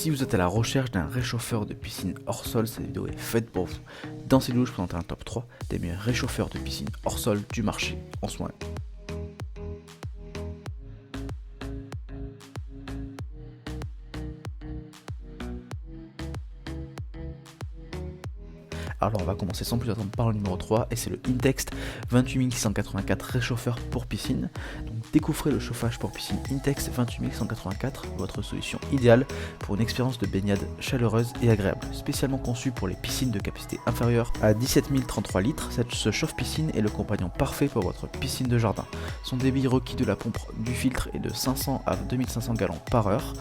Si vous êtes à la recherche d'un réchauffeur de piscine hors sol, cette vidéo est faite pour vous. Dans cette vidéo, je présente un top 3 des meilleurs réchauffeurs de piscine hors sol du marché en ce moment. Alors on va commencer sans plus attendre par le numéro 3 et c'est le Intex 28684 réchauffeur pour piscine. Donc découvrez le chauffage pour piscine Intex 28184, votre solution idéale pour une expérience de baignade chaleureuse et agréable. Spécialement conçu pour les piscines de capacité inférieure à 17 033 litres, ce chauffe-piscine est le compagnon parfait pour votre piscine de jardin. Son débit requis de la pompe du filtre est de 500 à 2500 gallons par heure,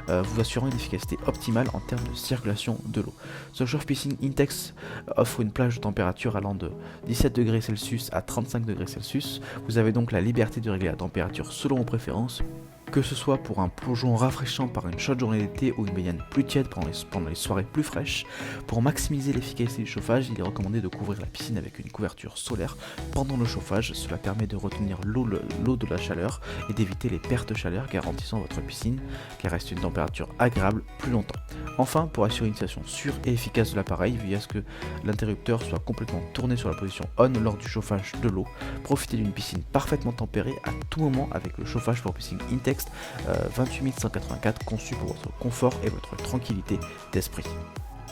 vous assurant une efficacité optimale en termes de circulation de l'eau. Ce chauffe-piscine Intex offre une plage de température allant de 17 degrés Celsius à 35 degrés Celsius. Vous avez donc la liberté de régler la température selon vos préférences, que ce soit pour un plongeon rafraîchissant par une chaude journée d'été ou une baignade plus tiède pendant les soirées plus fraîches. Pour maximiser l'efficacité du chauffage, il est recommandé de couvrir la piscine avec une couverture solaire pendant le chauffage. Cela permet de retenir l'eau de la chaleur et d'éviter les pertes de chaleur, garantissant à votre piscine qu'elle reste une température agréable plus longtemps. Enfin, pour assurer une utilisation sûre et efficace de l'appareil, veillez à ce que l'interrupteur soit complètement tourné sur la position on lors du chauffage de l'eau. Profitez d'une piscine parfaitement tempérée à tout moment avec le chauffage pour piscine Intex 28184, conçu pour votre confort et votre tranquillité d'esprit.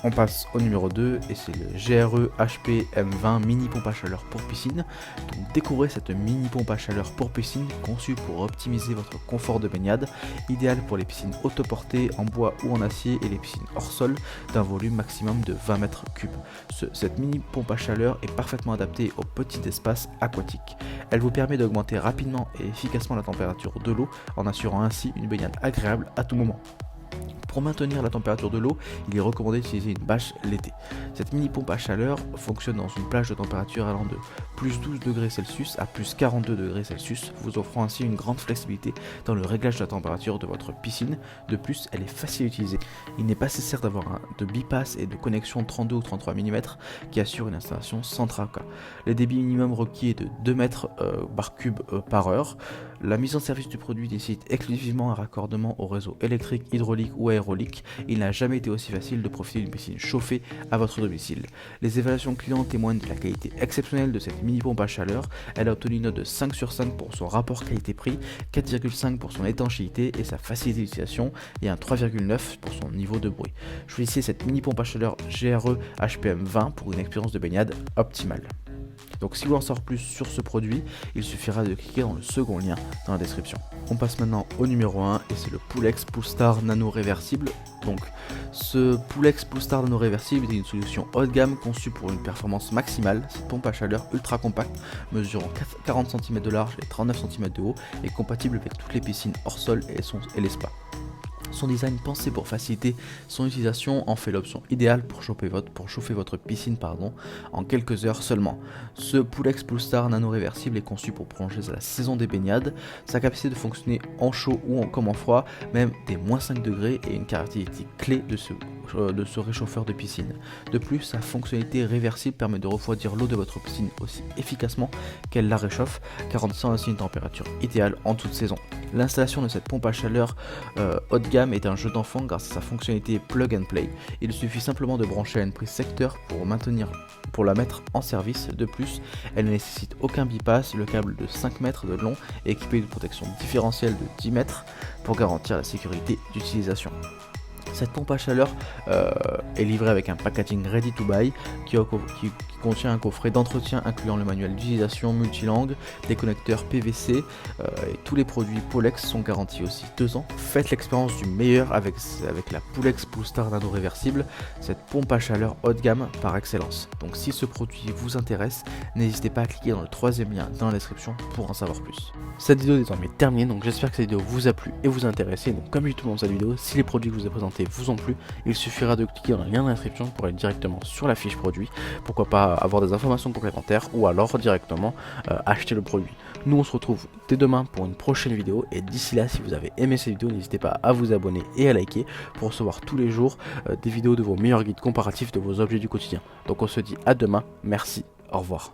On passe au numéro 2 et c'est le GRE HP M20 mini pompe à chaleur pour piscine. Donc découvrez cette mini pompe à chaleur pour piscine conçue pour optimiser votre confort de baignade, idéale pour les piscines autoportées en bois ou en acier et les piscines hors sol d'un volume maximum de 20 mètres cubes. Cette mini pompe à chaleur est parfaitement adaptée aux petits espaces aquatiques. Elle vous permet d'augmenter rapidement et efficacement la température de l'eau en assurant ainsi une baignade agréable à tout moment. Pour maintenir la température de l'eau, il est recommandé d'utiliser une bâche l'été. Cette mini pompe à chaleur fonctionne dans une plage de température allant de plus 12 degrés Celsius à plus 42 degrés Celsius, vous offrant ainsi une grande flexibilité dans le réglage de la température de votre piscine. De plus, elle est facile à utiliser. Il n'est pas nécessaire d'avoir de bypass et de connexion 32 ou 33 mm qui assure une installation sans tracas. Le débit minimum requis est de 2 mètres bar cube par heure. La mise en service du produit nécessite exclusivement un raccordement au réseau électrique, hydraulique ou aérolique. Il n'a jamais été aussi facile de profiter d'une piscine chauffée à votre domicile. Les évaluations clients témoignent de la qualité exceptionnelle de cette mini pompe à chaleur. Elle a obtenu une note de 5 sur 5 pour son rapport qualité-prix, 4,5 pour son étanchéité et sa facilité d'utilisation et un 3,9 pour son niveau de bruit. Choisissez cette mini pompe à chaleur GRE HPM 20 pour une expérience de baignade optimale. Donc si vous voulez en savoir plus sur ce produit, il suffira de cliquer dans le second lien dans la description. On passe maintenant au numéro 1 et c'est le Poulex Poolstar Nano Réversible. Donc ce Poulex Poolstar Nano Réversible est une solution haut de gamme conçue pour une performance maximale. Cette pompe à chaleur ultra compacte, mesurant 40 cm de large et 39 cm de haut, est compatible avec toutes les piscines hors sol et les spas. Son design pensé pour faciliter son utilisation en fait l'option idéale pour chauffer votre piscine en quelques heures seulement. Ce Poulex Poolstar Nano Réversible est conçu pour prolonger la saison des baignades. Sa capacité de fonctionner en chaud ou comme en froid, même des moins 5 degrés, est une caractéristique clé de ce réchauffeur de piscine. De plus, sa fonctionnalité réversible permet de refroidir l'eau de votre piscine aussi efficacement qu'elle la réchauffe, garantissant ainsi une température idéale en toute saison. L'installation de cette pompe à chaleur haut de gamme est un jeu d'enfant grâce à sa fonctionnalité plug and play. Il suffit simplement de brancher à une prise secteur pour la mettre en service. De plus, elle ne nécessite aucun bypass. Le câble de 5 mètres de long est équipé d'une protection différentielle de 10 mètres pour garantir la sécurité d'utilisation. Cette pompe à chaleur est livrée avec un packaging ready to buy qui contient un coffret d'entretien incluant le manuel d'utilisation multilangue, des connecteurs PVC et tous les produits Poulex sont garantis aussi 2 ans. Faites l'expérience du meilleur avec la Poulex Poolstar Nano Réversible, cette pompe à chaleur haut de gamme par excellence. Donc si ce produit vous intéresse, n'hésitez pas à cliquer dans le troisième lien dans la description pour en savoir plus. Cette vidéo est désormais terminée, donc j'espère que cette vidéo vous a plu et vous a intéressé. Donc comme tout dans cette vidéo, si les produits que je vous ai présentés vous ont plu, il suffira de cliquer dans le lien dans la description pour aller directement sur la fiche produit. Pourquoi pas avoir des informations complémentaires ou alors directement acheter le produit. Nous on se retrouve dès demain pour une prochaine vidéo et d'ici là, si vous avez aimé cette vidéo, n'hésitez pas à vous abonner et à liker pour recevoir tous les jours des vidéos de vos meilleurs guides comparatifs de vos objets du quotidien. Donc on se dit à demain, merci, au revoir.